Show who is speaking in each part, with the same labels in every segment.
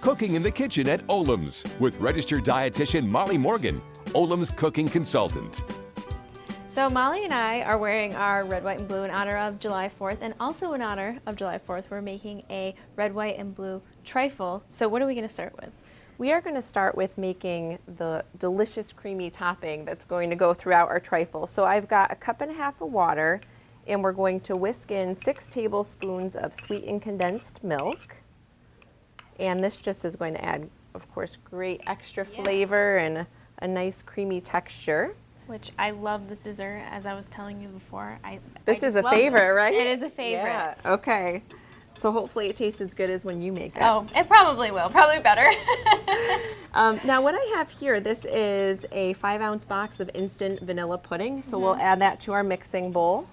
Speaker 1: Cooking in the Kitchen at OLMV with registered dietitian Molly Morgan, OLMV's cooking consultant.
Speaker 2: So Molly and I are wearing our red, white, and blue in honor of July 4th, and also in honor of July 4th, we're making a red, white, and blue trifle. So what are we going to start with?
Speaker 3: We are going to start with making the delicious creamy topping that's going to go throughout our trifle. So I've got 1.5 cups of water, and we're going to whisk in 6 tablespoons of sweetened condensed milk. And this just is going to add, of course, great extra flavor and a nice creamy texture.
Speaker 2: Which I love this dessert, as I was telling you before.
Speaker 3: This is a favorite, right?
Speaker 2: It is a favorite.
Speaker 3: Yeah, okay. So hopefully it tastes as good as when you make it.
Speaker 2: Oh, it probably will. Probably better.
Speaker 3: Now what I have here, this is a 5-ounce box of instant vanilla pudding. So we'll add that to our mixing bowl.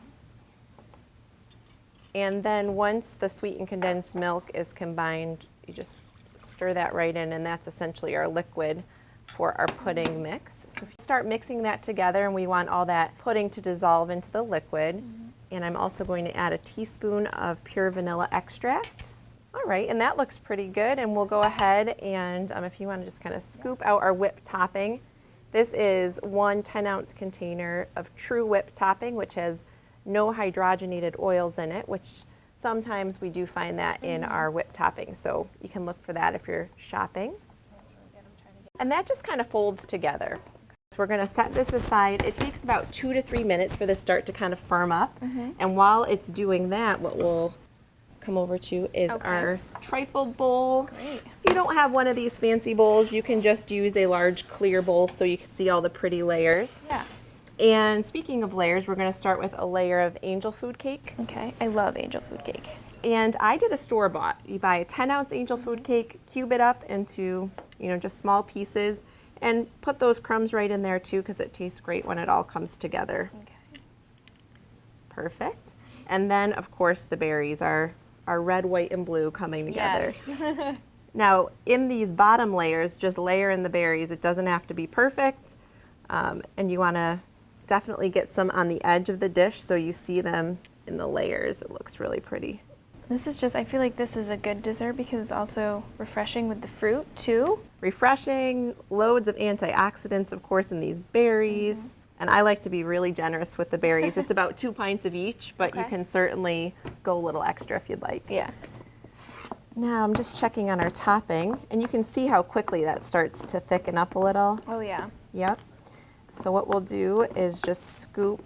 Speaker 3: And then once the sweetened condensed milk is combined, you just stir that right in, and that's essentially our liquid for our pudding mix. So if you start mixing that together, and we want all that pudding to dissolve into the liquid, and I'm also going to add a teaspoon of pure vanilla extract. All right, and that looks pretty good, and we'll go ahead and if you want to just kind of scoop out our whipped topping. This is one 10-ounce container of true whipped topping, which has no hydrogenated oils in it, which sometimes we do find that in our whipped topping, so you can look for that if you're shopping. And that just kind of folds together. So we're going to set this aside. It takes about 2 to 3 minutes for this start to kind of firm up. And while it's doing that, what we'll come over to is our trifle bowl.
Speaker 2: Great.
Speaker 3: If you don't have one of these fancy bowls, you can just use a large clear bowl so you can see all the pretty layers.
Speaker 2: Yeah.
Speaker 3: And speaking of layers, we're going to start with a layer of angel food cake.
Speaker 2: Okay, I love angel food cake.
Speaker 3: And I did a store-bought. You buy a 10-ounce angel food cake, cube it up into, just small pieces, and put those crumbs right in there too, because it tastes great when it all comes together.
Speaker 2: Okay.
Speaker 3: Perfect. And then, of course, the berries are our red, white, and blue coming together.
Speaker 2: Yes.
Speaker 3: Now, in these bottom layers, just layer in the berries. It doesn't have to be perfect, and you want to definitely get some on the edge of the dish so you see them in the layers. It looks really pretty.
Speaker 2: This is just, I feel like this is a good dessert because it's also refreshing with the fruit too.
Speaker 3: Refreshing, loads of antioxidants, of course, in these berries. And I like to be really generous with the berries. It's about 2 pints of each, but you can certainly go a little extra if you'd like.
Speaker 2: Yeah.
Speaker 3: Now I'm just checking on our topping, and you can see how quickly that starts to thicken up a little.
Speaker 2: Oh yeah.
Speaker 3: Yep. So what we'll do is just scoop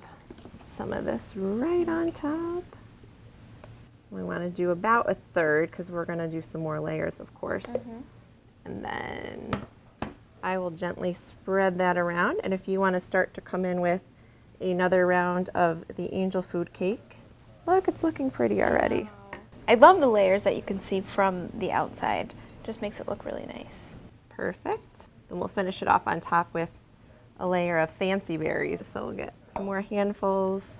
Speaker 3: some of this right on top. We want to do about 1/3 because we're going to do some more layers, of course. And then I will gently spread that around. And if you want to start to come in with another round of the angel food cake, look, it's looking pretty already.
Speaker 2: I love the layers that you can see from the outside. Just makes it look really nice.
Speaker 3: Perfect. And we'll finish it off on top with a layer of fancy berries. So we'll get some more handfuls.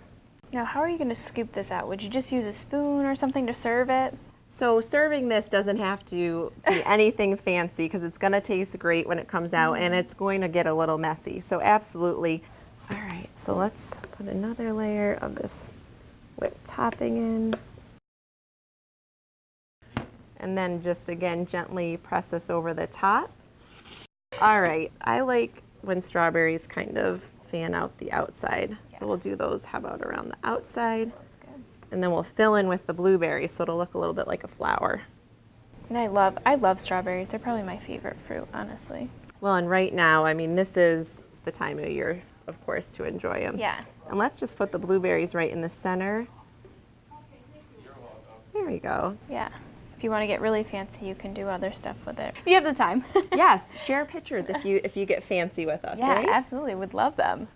Speaker 2: Now, how are you going to scoop this out? Would you just use a spoon or something to serve it?
Speaker 3: So serving this doesn't have to be anything fancy because it's going to taste great when it comes out, and it's going to get a little messy. So absolutely. All right, so let's put another layer of this whipped topping in. And then just again gently press this over the top. All right, I like when strawberries kind of fan out the outside. So we'll do those, how about around the outside? And then we'll fill in with the blueberries so it'll look a little bit like a flower.
Speaker 2: And I love strawberries. They're probably my favorite fruit, honestly.
Speaker 3: Well, and right now, I mean, this is the time of year, of course, to enjoy them.
Speaker 2: Yeah.
Speaker 3: And let's just put the blueberries right in the center. There we go.
Speaker 2: Yeah. If you want to get really fancy, you can do other stuff with it. You have the time.
Speaker 3: Yes, share pictures if you get fancy with us,
Speaker 2: yeah,
Speaker 3: right?
Speaker 2: absolutely. Would love them.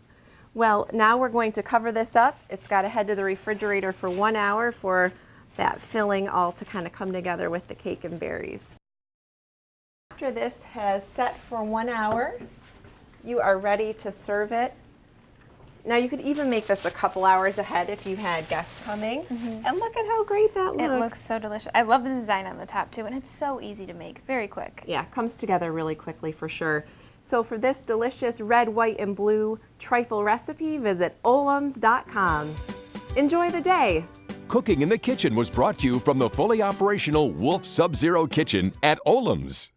Speaker 3: Well, now we're going to cover this up. It's got to head to the refrigerator for 1 hour for that filling all to kind of come together with the cake and berries. After this has set for 1 hour, you are ready to serve it. Now you could even make this a couple hours ahead if you had guests coming. And look at how great that looks.
Speaker 2: It looks so delicious. I love the design on the top too, and it's so easy to make, very quick.
Speaker 3: Yeah, it comes together really quickly for sure. So for this delicious red, white, and blue trifle recipe, visit OLMV.com. Enjoy the day.
Speaker 1: Cooking in the Kitchen was brought to you from the fully operational Wolf Sub-Zero Kitchen at OLMV.